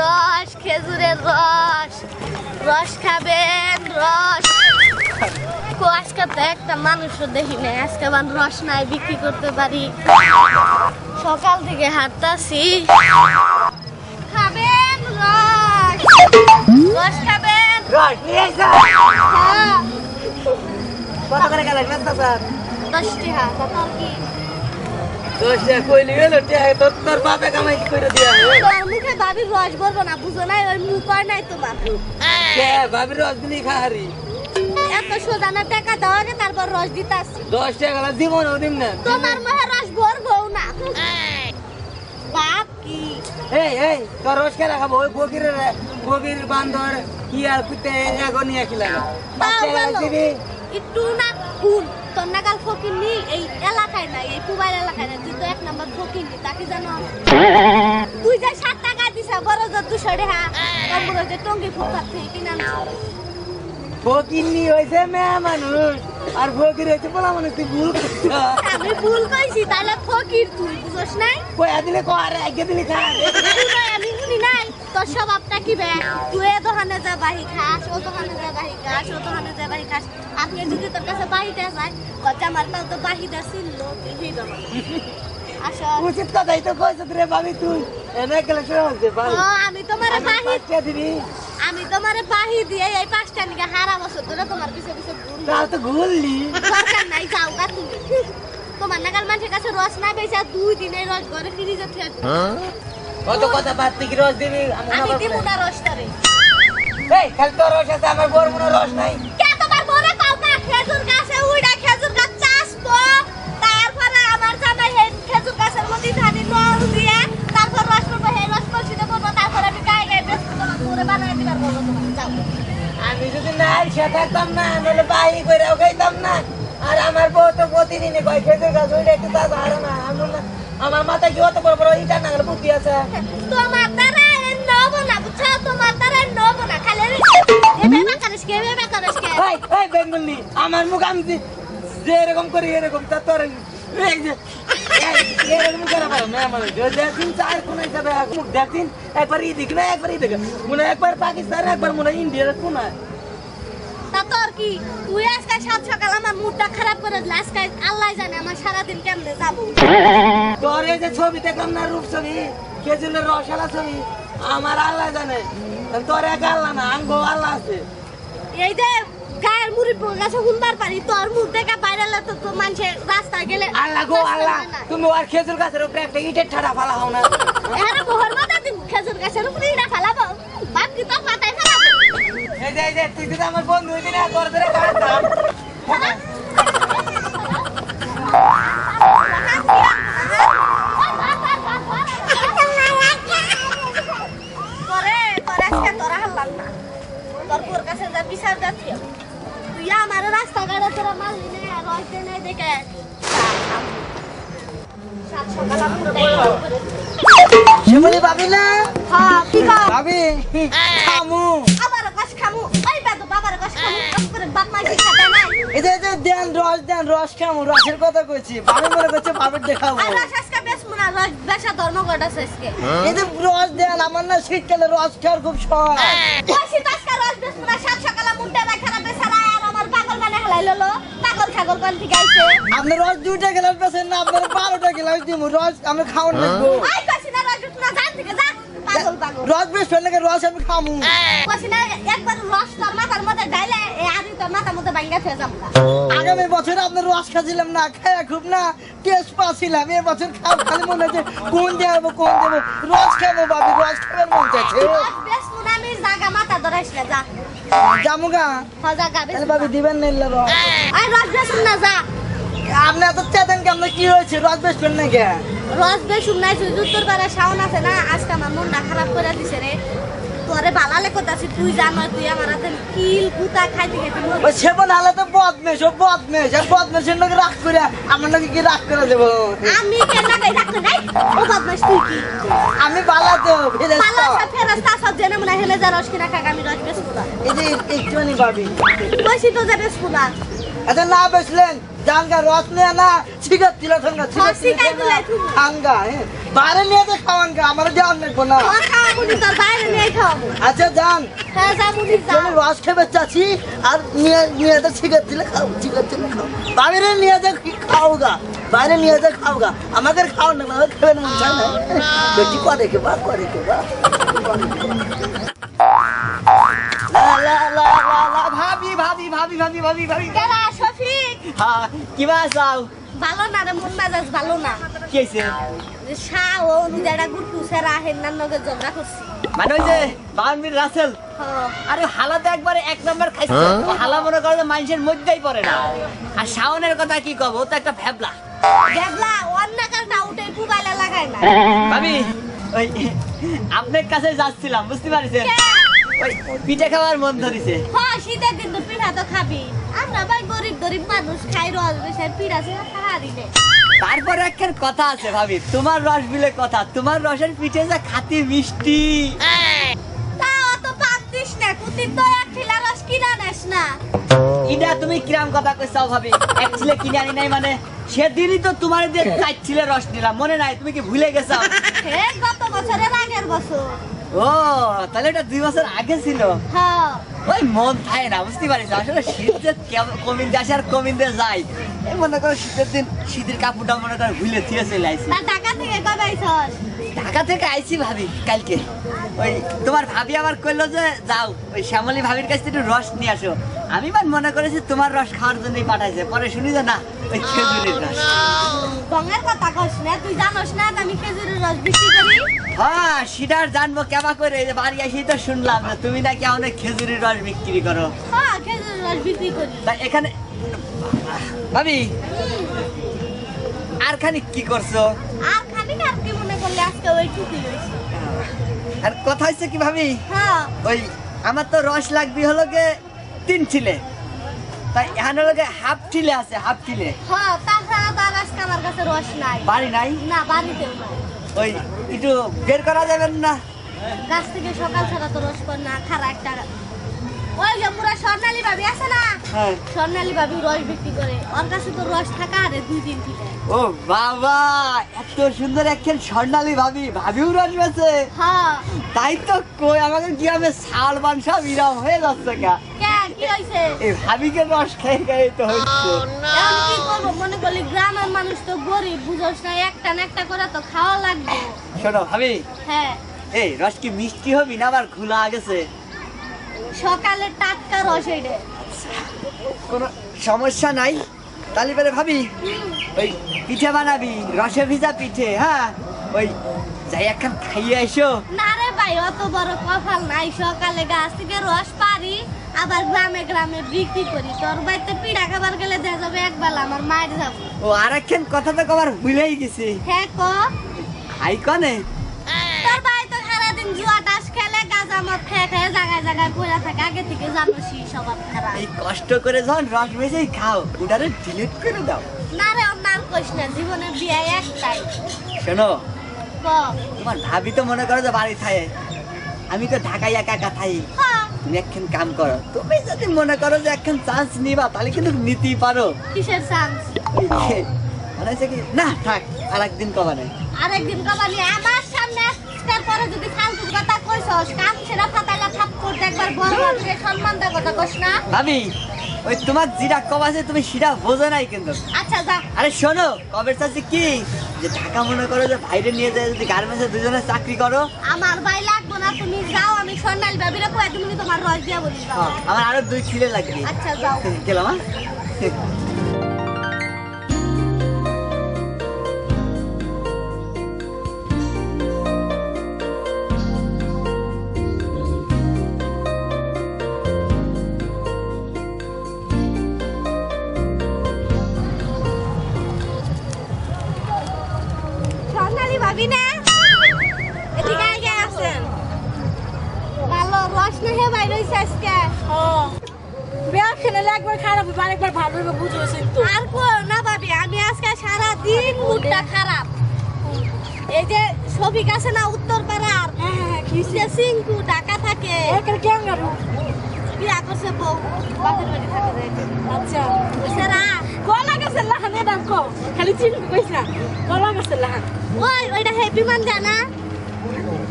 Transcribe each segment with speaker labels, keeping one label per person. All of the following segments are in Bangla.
Speaker 1: রস খেজুরের রস রস খাবেন রস আজকে তো একটা মানুষও দেখি না আজকে আবার রস নাই বিক্রি করতে পারি সকাল থেকে হাঁটতাছি খাবেন রস রস খাবেন
Speaker 2: রস নিয়ে এসো
Speaker 1: হ্যাঁ
Speaker 2: কত করে গেলেন মেস্তা স্যার
Speaker 1: 10 টাকা কত কি
Speaker 2: 10 টাকা কইলি গেল টাকা তোর বাপে কামাই করে দিয়া
Speaker 1: তোর মুখে ভাবি রস বলবো না বুঝো নাই ওই মুখ হয় নাই তোমার
Speaker 2: কে ভাবির রস দিলি খাহারি
Speaker 1: এত সোজানা টাকা দাও আগে তারপর রস দিতাছি
Speaker 2: 10 টাকা গেল জীবন ওদিন না
Speaker 1: তোমার মুখে রস ভরবো না বাপ কি
Speaker 2: এই তোর রস কে রাখাবো ওই বগির বান্দর কি আর কুতে এগো নিয়ে কি লাগা বাচ্চা দিবি
Speaker 1: একটু না কোন তোর নাগাল ফকিরনি এই এলাকায় নাই এই পুবাইল এলাকায় নাই তুই তো এক নাম্বার ফকিরনি তাকে জানো তুই যে 7 টাকা দিছা বড় যে 200 টাকা তোমরা যে টঙ্গি ফুটপাত থেকে কিনা
Speaker 2: ফকিরনি হইছে মেয়ে মানুষ আর ফকির হইছে বলা মানুষ তুই ভুল করছিস
Speaker 1: আমি ভুল কইছি তাহলে ফকির তুই বুঝছ নাই
Speaker 2: কইয়া দিলে কর আগে দিলে খা
Speaker 1: আমি শুনি নাই তোর স্বভাবটা কি বে তুই এ দোকানে যা বাহি খাস ও দোকানে যা বাহি খাস ও দোকানে যা বাহি খাস আপনি যদি তোর কাছে বাহিতে যায় কচ্চা মারটা তো বাহিতে ছিল এই দোকান আসো
Speaker 2: উচিত কথাই তো কইছিস রে ভাবি তুই এনে গেলে শুরু হচ্ছে ভাই
Speaker 1: আমি তোমারে বাহি
Speaker 2: কে দিবি
Speaker 1: আমি তোমারে বাহি দিয়ে এই 5টা নিকে হারা বছর ধরে তোমার পিছে পিছে ঘুরলি
Speaker 2: তাও তো ঘুরলি
Speaker 1: দরকার নাই যাও গা তুমি তোমার নাগাল মানুষের কাছে রস না বেচা 2 দিনে রস ঘরে ফ্রিজে থুয়ে
Speaker 2: কত কথা বাদ থেকে রস দিবি
Speaker 1: আমি দিব না রস তরে
Speaker 2: এই খালি তোর রস আছে আমার বড় মনে রস নাই
Speaker 1: কে তোমার বড় কাউ না খেজুর গাছে উইড়া খেজুর গাছ চাষবো তারপরে আমার জামাই এই খেজুর গাছের মধ্যে ধানি নল দিয়ে তারপর রস করবো এই রস কলসিতে করবো তারপর আমি গায়ে গায়ে বেচবো তোমার পুরো বানাই দিবার বলবো তোমার যাও
Speaker 2: আমি যদি না আইসা থাকতাম না নইলে বাহি কইরাও খাইতাম না আর আমার বউ তো প্রতিদিনই কয় খেজুর গাছ ওইটা একটু তাজা হারে না আমার মাথায় কি অত বড় বড় ইটা নাগলে বুদ্ধি আছে
Speaker 1: তোমার দ্বারা নব না বুঝছো তোমার দ্বারা নব না খালি এবে কারিস কে
Speaker 2: এই বেঙ্গলি আমার মুখ আমি যে এরকম করি এরকম তা তোর এই যে এরকম করা পারো না আমার দেখুন চার কোন হিসাবে মুখ দেখুন একবার ইদিক না একবার ইদিক মনে একবার পাকিস্তান একবার মনে ইন্ডিয়ার কোনায়
Speaker 1: তা তোর কি তুই আজকে সাত সকাল আমার মুডটা খারাপ করে দিল আজকে আল্লাহ জানে আমার সারাদিন কেমনে যাবো
Speaker 2: তোর এই যে ছবি দেখলাম না রূপ ছবি খেজুরের রসালা ছবি আমার আল্লাহ জানে তোর এক আল্লাহ না আঙ্গো আল্লাহ আছে
Speaker 1: এই যে গায়ের মুড়ি গাছে হুনবার পারি তোর মুখ দেখা বাইরে তো মানুষে রাস্তায় গেলে
Speaker 2: আল্লাহ গো আল্লাহ তুমি আর খেজুর গাছের উপরে একটা ইটের ঠাড়া ফালা হও না
Speaker 1: এখানে বহর মাথা তুমি খেজুর গাছের উপরে ইটা ফেলাবো বাপ কি তো মাথায় ফেলাবো
Speaker 2: এই যে তুই তো আমার বন্ধু হইতি না তোর ধরে কাটতাম
Speaker 1: তোরা হাল্লাম না তোর বোর কাছে যা বিচার যাচ্ছি তুই আমার রাস্তা গাড়ে তোরা মারলি না রস দে নাই দেখে
Speaker 2: শিমুলি ভাবি না
Speaker 1: হ্যাঁ ঠিক আছে
Speaker 2: ভাবি খামু
Speaker 1: আবার কষ্ট খামু ওই বেদ বাবার কষ্ট খামু কষ্ট করে বাপ মা শিক্ষা দেয় নাই
Speaker 2: এই যে দেন রস খামু রসের কথা কইছি ভাবি মনে করছে ভাবির দেখাবো
Speaker 1: আর রস আজকে বেশ মনে রস বেশা ধর্মঘট আছে আজকে
Speaker 2: এই যে রস দেন আমার না শীতকালে রস খাওয়ার খুব শখ
Speaker 1: কইছি তো আজকে রস বেশ মনে সাত সকালে মুন্ডা রাখা বেচারা আর আমার পাগল মানে হেলাই ললো পাগল ছাগল কোন থেকে আইছে
Speaker 2: আপনি রস 2টা গ্লাস বেছেন না আপনার 12টা গ্লাস দিমু রস আমি খাওয়ার লাগবো
Speaker 1: আই কইছি না রস বেশ মনে জান থেকে যা পাগল
Speaker 2: রস বেশ ফেলে রস আমি খামু
Speaker 1: কইছি না একবার রস তোর মাথার মধ্যে ডাইলে এই আদি তোর মাথার মধ্যে ভাঙা ফেলে যামু
Speaker 2: আগামী বছর আপনার রস খাচ্ছিলাম না খায়া খুব না টেস্ট পাচ্ছিলাম এই বছর খালি মনে হচ্ছে কোন দেবো রস খাবো ভাবি রস খাবার মন চাচ্ছে
Speaker 1: বেশ মনে আমি জাগা মাথা ধরাইছ না যা
Speaker 2: জামুগা
Speaker 1: জাগা বেশ
Speaker 2: ভাবি দিবেন না রস
Speaker 1: আই রস বেশ না যা
Speaker 2: আপনি এত চেতেন কেমন কি হয়েছে রস বেশ ফেল না কে
Speaker 1: রস বেশ নাই উত্তর পাড়া শাওন আছে না আজকে আমার মনটা খারাপ করে দিছে রে তোরে বালালে কোথাছি তুই জানো তুই আমার হাতে কিল কুতা খাইতে খাইতে
Speaker 2: ওই সেবন হালে তো বদমেশ আর বদমেশের নাকি রাগ করে আমার নাকি কি রাগ করে দেবো
Speaker 1: আমি কেন গাই রাখতে নাই ও বদমাশ তুই কি
Speaker 2: আমি বালা তো
Speaker 1: পালা সব ফেরস্তা সব জেনে মনে হেলে যা রস কিনা খাক আমি রস বেশ পুরা
Speaker 2: এই যে একটুখানি ভাবি
Speaker 1: কইছি তো যে বেশ পুরা
Speaker 2: আচ্ছা না বেচলেন জানগা রস নিয়ে না সিগারেট দিলে ঠান্ডা
Speaker 1: সিগারেট দিলে
Speaker 2: ঠান্ডা বাইরে নিয়ে যে খাওয়ান গা আমার যাওয়ান লাগবো না
Speaker 1: খাওয়াবুনি তোর বাইরে নিয়ে খাওয়াবো
Speaker 2: আচ্ছা যান
Speaker 1: হ্যাঁ যাবুনি যা
Speaker 2: তুমি রস খেবে চাচ্ছি আর নিয়ে যে সিগারেট দিলে খাও সিগারেট দিলে খাও বাইরে নিয়ে যে খাও গা বাইরে নিয়ে যে খাও গা আমাদের খাও না খেবে না চাই না বেশি করে কে বা করে কে বা ভাবি ভাবি ভাবি ভাবি ভাবি ভাবি
Speaker 1: কেলা শফিক
Speaker 2: হ্যাঁ কিবা চাও
Speaker 1: ভালো না রে মন মেজাজ ভালো না
Speaker 2: কি হয়েছে
Speaker 1: শাহ ও নিজেরা গুটু সেরা হেন্নার নগে ঝগড়া করছি
Speaker 2: মানে ওই যে বাউন্ডারি রাসেল আরে হালাতে একবারে এক নাম্বার খাইছে হালা মনে করে যে মানুষের মধ্যেই পড়ে না আর শাওনের কথা কি কব ও তো একটা ভ্যাবলা
Speaker 1: দেখলা অন্য কাজটা উঠে মোবাইলে লাগাই না
Speaker 2: ভাবি ওই আপনার কাছে যাচ্ছিলাম বুঝতে পারছেন ওই পিঠে খাওয়ার মন ধরেছে
Speaker 1: হ্যাঁ শীতের দিন তো পিঠা তো খাবি আমরা ভাই গরিব গরিব মানুষ খাই রস বেশার পিঠা সে খাওয়ারি নে
Speaker 2: তারপর একখান কথা আছে ভাবি তোমার রস বিলে কথা তোমার রসের পিঠে যা খাতি মিষ্টি
Speaker 1: তা অত পাতিস না কুতি তো এক ঠিলা রস কিনা নেস না
Speaker 2: ইডা তুমি কিরাম কথা কইছাও ভাবি এক ছিলে কিনে আনি নাই মানে সেদিনই তো তোমার দিয়ে 4 ছিলে রস নিলাম মনে নাই তুমি কি ভুলে গেছো
Speaker 1: হে গত বছরের আগের বছর
Speaker 2: ও তাহলে এটা 2 বছর আগে ছিল
Speaker 1: হ্যাঁ
Speaker 2: ওই মন থাকে না বুঝতে পারিস আসলে শীত যে কমিন্দে আসে আর কমিন্দে যায় এই মনে করো শীতের দিন শীতের কাপড়টা মনে করো ভুলে থিয়ে চলে আইছি
Speaker 1: তা ঢাকা থেকে কবে আইছস
Speaker 2: ঢাকা থেকে আইছি ভাবি কালকে ওই তোমার ভাবি আবার কইলো যে যাও ওই শ্যামলী ভাবির কাছ থেকে একটু রস নিয়ে আসো আমি মান মনে করেছি তোমার রস খাওয়ার জন্যই পাঠাইছে পরে শুনি যে না ওই খেজুরের রস
Speaker 1: গঙ্গার কথা কস না তুই জানোস না আমি খেজুরের রস বিক্রি করি
Speaker 2: হ্যাঁ সেটা আর জানবো কেমন করে এই যে বাড়ি এসেই তো শুনলাম যে তুমি নাকি অনেক খেজুরের রস বিক্রি করো
Speaker 1: হ্যাঁ খেজুরের রস বিক্রি করি
Speaker 2: তা এখানে ভাবি আর খানিক কি করছো
Speaker 1: আর খালি আর কি মনে করলে আজকে ওই টুকি হইছে
Speaker 2: আর কথা হচ্ছে কি ভাবি
Speaker 1: হ্যাঁ
Speaker 2: ওই আমার তো রস লাগবে হলো গে 3 ছিলে তাই এখানে হলো গে হাফ ছিলে আছে হাফ ছিলে
Speaker 1: হ্যাঁ তাছাড়া তো আর আজকে আমার কাছে রস নাই
Speaker 2: বাড়ি নাই
Speaker 1: না বাড়িতেও নাই
Speaker 2: ওই একটু বের করা যাবেন না
Speaker 1: গাছ থেকে সকাল ছাড়া তো রস কর না খারা একটা ওই যে পুরা স্বর্ণালী ভাবি আছে না
Speaker 2: হ্যাঁ
Speaker 1: স্বর্ণালী ভাবি রস বিক্রি করে ওর কাছে তো রস থাকা আরে 2-3 থেকে
Speaker 2: ও বাবা এত সুন্দর একখান স্বর্ণালী ভাবি ভাবিও রস বেছে
Speaker 1: হ্যাঁ
Speaker 2: তাই তো কই আমাকে গ্রামে শাল বান সব ইরাম হয়ে যাচ্ছে কা
Speaker 1: কি হইছে
Speaker 2: এই ভাবিকে রস খেয়ে খেয়ে তো হচ্ছে
Speaker 1: এখন কি করবো মনে করলি গ্রামের মানুষ তো গরিব বুঝোস না একটা না একটা করে তো খাওয়া লাগবে
Speaker 2: শোনো ভাবি
Speaker 1: হ্যাঁ
Speaker 2: এই রস কি মিষ্টি হবি না আবার খোলা গেছে
Speaker 1: সকালে টাটকা রস এইটা
Speaker 2: কোনো সমস্যা নাই তাহলে পরে ভাবি ওই পিঠে বানাবি রসে ভিজা পিঠে হ্যাঁ ওই যাই একখান খাইয়ে এসো
Speaker 1: না রে ভাই অত বড় কপাল নাই সকালে গাছ থেকে রস পারি আবার গ্রামে গ্রামে বিক্রি করি তোর বাড়িতে পিঠা খাবার গেলে দেখা যাবে একবেলা আমার মায়ের যাবো
Speaker 2: ও আর একখান কথা তো কবার ভুলেই গেছি
Speaker 1: হ্যাঁ ক
Speaker 2: হাই কনে
Speaker 1: তোর ভাই তো সারাদিন জুয়া টাস খেলে গাঁজা মদ খেয়ে খেয়ে জায়গায় জায়গায় পড়ে থাকে আগে থেকে জানোসি সবার খারাপ
Speaker 2: এই কষ্ট করে যখন রস ভেজেই খাও ওটারে ডিলিট করে দাও
Speaker 1: না রে অন্য আর কইস না জীবনে বিয়ে একটাই
Speaker 2: শোনো
Speaker 1: ক
Speaker 2: তোমার ভাবি তো মনে করো যে বাড়ি থাকে আমি তো ঢাকায় একা একা থাই
Speaker 1: হ্যাঁ
Speaker 2: তুমি একখান কাম করো তুমি যদি মনে করো যে একখান চান্স নিবা তাহলে কিন্তু নিতেই পারো
Speaker 1: কিসের চান্স
Speaker 2: মনে হচ্ছে কি না থাক আর একদিন কবা নাই
Speaker 1: আরেকদিন কবানি আমার সামনে তারপরে যদি ফালতু কথা কইছস কাম ছেড়া ফাটাইলা থাপ করতে একবার বড় ভাবিকে সম্মান দা কথা কইস না
Speaker 2: ভাবি ওই তোমার যেটা কব আছে তুমি সেটা বোঝো নাই কিন্তু
Speaker 1: আচ্ছা যা
Speaker 2: আরে শোনো কবের চাচ্ছি কি যে ঢাকা মনে করো যে বাইরে নিয়ে যায় যদি গার্মেন্টসে দুজনে চাকরি করো
Speaker 1: আমার ভাই লাগবো না তুমি যাও আমি স্বর্ণালী ভাবিরে কই তুমি তোমার রস দিয়া বলি যাও
Speaker 2: আমার আরো 2 ছিলে লাগবে
Speaker 1: আচ্ছা যাও
Speaker 2: গেলাম
Speaker 1: স্বর্ণালী ভাবি না এদিকে আগে আসেন ভালো রস না হে ভাই রইছে আজকে
Speaker 3: বিয়া খেলে একবার খারাপ হবে আরেকবার ভালো হবে বুঝেছি তো
Speaker 1: আর কো না ভাবি আমি আজকে সারা দিন মুডটা খারাপ এই যে শফিক আছে না উত্তর পাড়ার
Speaker 3: হ্যাঁ
Speaker 1: কিসে সিংকু ঢাকা থাকে
Speaker 3: একের ক্যাঙ্গারু
Speaker 1: বিয়া করছে বউ বাপের বাড়ি থাকে যাইতে
Speaker 3: আচ্ছা
Speaker 1: সেরা
Speaker 3: কলা গাছের লাহান এটা কো খালি চিন কইছ না কলা গাছের লাহান
Speaker 1: ওইটা হে বিমান গানা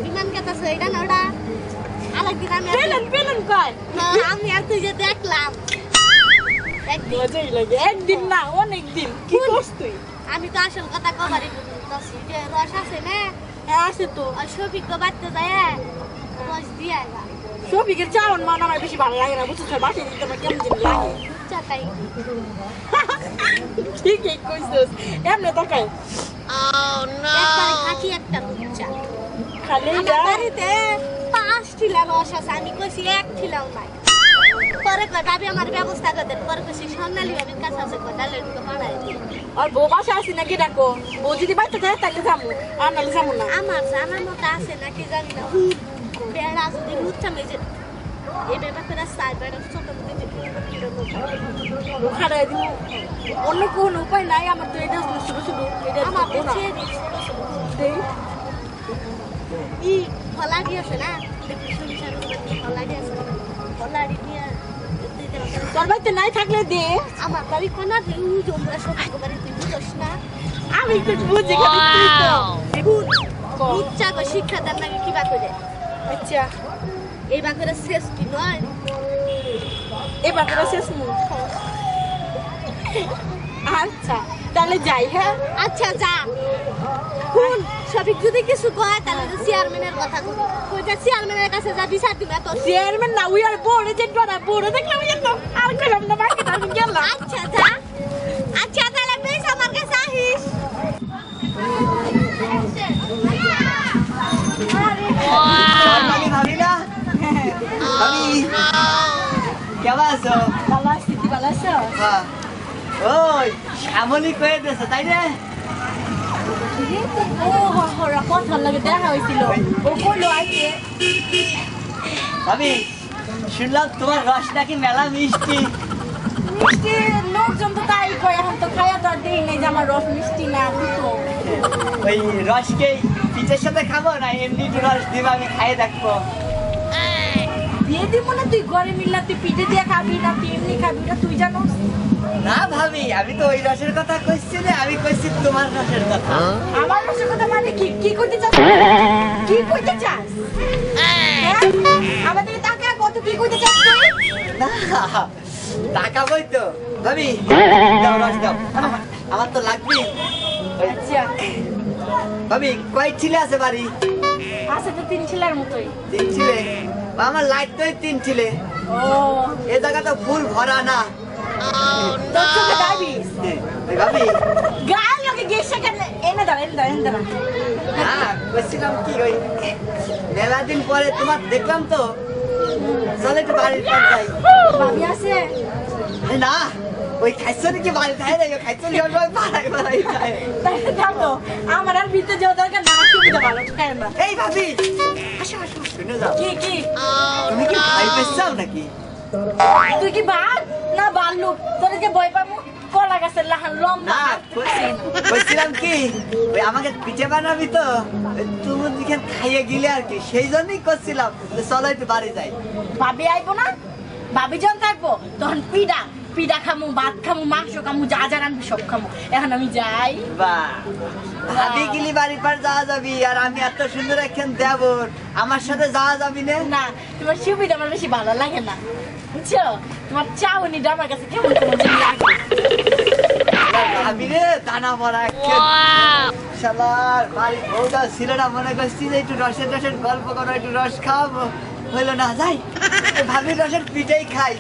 Speaker 1: বিমান গাতাছে এটা না ওটা আরেকদিন আমি
Speaker 3: পেলেন কয়
Speaker 1: আমি আর তুই যে দেখলাম একদিন
Speaker 3: মজাই লাগে একদিন না অনেক দিন কি করছ তুই
Speaker 1: আমি তো আসল কথা কবারই বলতেছি যে রস আছে না
Speaker 3: আছে তো
Speaker 1: আর শফিক তো বাড়তে যায় রস দিয়ে আইবা
Speaker 3: শফিকের চাউন মান আমার বেশি ভালো লাগে না বুঝছিস বাসে দিতে আমার কেমন জিনিস লাগে
Speaker 1: চাটাই
Speaker 3: ঠিকই কইছস এমনে তাকাই
Speaker 1: একবারে খাঁটি একটা লুচ্চা
Speaker 3: খালি
Speaker 1: আমার বাড়িতে 5 ঠিলা রস আছে আমি কইছি 1 ঠিলাও নাই পরে কয় ভাবি আমার ব্যবস্থা করে দেন পরে কইছি সোনালি ভাবির কাছে আছে কয় ডালের দিকে বানাই দিই
Speaker 3: আর বউ বাসা আসি নাকি ডাকো বউ যদি বাইতে যায় তাহলে যাবো আর নাহলে যাবো না
Speaker 1: আমার জানার মতো আছে নাকি জানি না বেড়া যদি লুচ্চা মেজে এই ব্যাপারটা সাইবার ছোট মধ্যে
Speaker 3: খাড়াই দিব অন্য কোন উপায় নাই আমার তো এটা শুধু শুধু এটা
Speaker 1: আমার
Speaker 3: দেবো না
Speaker 1: ছেড়ে
Speaker 3: দেই
Speaker 1: ই ফলা দিয়েছে না দেখি শুনছেন ফলা দিয়েছে ফলা দিয়ে
Speaker 3: তোর বাড়িতে নাই থাকলে দে
Speaker 1: আমার বাড়ি কোনা দিউ তোমরা সব বাড়ি তুই বুঝছ না
Speaker 3: আমি তো বুঝি খালি তুই তো
Speaker 1: লুচ্চা কো শিক্ষা দেন নাকি কি বা করে
Speaker 3: আচ্ছা
Speaker 1: এই বা করে শেষ কি নয়
Speaker 3: এবার তোরা শেষ মুখ আচ্ছা তাহলে যাই হ্যাঁ
Speaker 1: আচ্ছা যা কোন সবিক যদি কিছু কয় তাহলে তো চেয়ারম্যানের কথা কই কইটা চেয়ারম্যানের কাছে যা বিচার দিবে তো
Speaker 3: চেয়ারম্যান না উই আর বোর্ড এজেন্ট না বোর্ড দেখলাম তো আর গেলাম না বাকি আমি গেলাম
Speaker 1: আচ্ছা যা আচ্ছা তাহলে বেশ আমার কাছে আহিস
Speaker 2: ভাবি ভাবি না ভাবি কেমন আছো
Speaker 3: ভালো আছি তুই ভালো আছো
Speaker 2: হ্যাঁ ওই শ্যামলি কয়ে দিয়েছে তাই রে
Speaker 3: ও হরা কথা লাগে দেখা হইছিল ও কইলো আইছে
Speaker 2: ভাবি শুনলাম তোমার রস নাকি মেলা মিষ্টি
Speaker 3: মিষ্টি লোকজন তো তাই কয় এখন তো খাইয়া তো আর দিই নেই যে আমার রস মিষ্টি না তো
Speaker 2: ওই রসকে পিঠের সাথে খাবো না এমনি একটু রস দিবা আমি খাইয়ে দেখবো
Speaker 3: দিয়ে দিব না তুই ঘরে মিললা তুই পিঠে দিয়ে খাবি না তুই এমনি খাবি না তুই জানো
Speaker 2: না ভাবি আমি তো ওই রসের কথা কইছি না আমি কইছি তোমার রসের কথা
Speaker 3: আমার রসের কথা মানে কি কি কইতে চাস কি কইতে চাস হ্যাঁ? আমাদের টাকা কত কি কইতে চাস তুই
Speaker 2: না টাকা বই তো ভাবি দাও রস দাও আমার তো লাগবে
Speaker 3: আচ্ছা
Speaker 2: ভাবি কয় ছিলে আছে বাড়ি
Speaker 3: আছে তো 3 ছেলের মতোই
Speaker 2: 3 ছিলে আমার লাইট তো 3 ছিলে
Speaker 3: ও
Speaker 2: এ জায়গা তো ফুল ভরা না
Speaker 3: তোর চোখে ডায়াবেটিস
Speaker 2: ওই ভাবি
Speaker 3: গাল লাগে গেছে কেন এনে দাঁড়া
Speaker 2: হ্যাঁ বলছিলাম কি ওই মেলা দিন পরে তোমার দেখলাম তো চলে একটু বাড়ির পর যাই
Speaker 3: ভাবি আছে
Speaker 2: এ না ওই খাইছো নাকি বাড়ি খাই না খাইছো নি ওই পাড়াই খায়
Speaker 3: তাহলে যাবো আমার আর ভিতরে যাওয়া দরকার না সুবিধা ভালো খাই না
Speaker 2: এই ভাবি আসো আসো শুনে যাও
Speaker 3: কি কি
Speaker 2: তুমি কি ভাই পেছাও নাকি
Speaker 3: তুই কি বাঘ না ভাল্লুক তোদেরকে ভয় পাবো কলা গাছের লাহান লম্বা
Speaker 2: না বলছিলাম কি ওই আমাকে পিঠে বানাবি তো তুমি দিকেন খাইয়ে গিলে আর কি সেই জন্যই করছিলাম চলো একটু বাড়ি যাই
Speaker 3: ভাবি আইবো না ভাবি যখন থাকবো তখন পিঠা পিঠা খামু ভাত খামু মাংস খামু যা যা রাখবি সব খামু এখন আমি যাই
Speaker 2: বাহ ভাবি গিলি বাড়ির পার যাওয়া যাবি আর আমি এত সুন্দর একখান দেবর আমার সাথে যাওয়া যাবি না
Speaker 3: না তোমার সুবিধা আমার বেশি ভালো লাগে না বুঝছো তোমার চাউনিটা আমার কাছে কেমন কেমন যেন লাগে
Speaker 2: ভাবি রে দানা ভরা শালার বাড়ি বউটা ছিল না মনে করছি যে একটু রসের রসের গল্প করো একটু রস খাওয়াবো হইলো না যাই ভাবির রসের পিঠেই খাই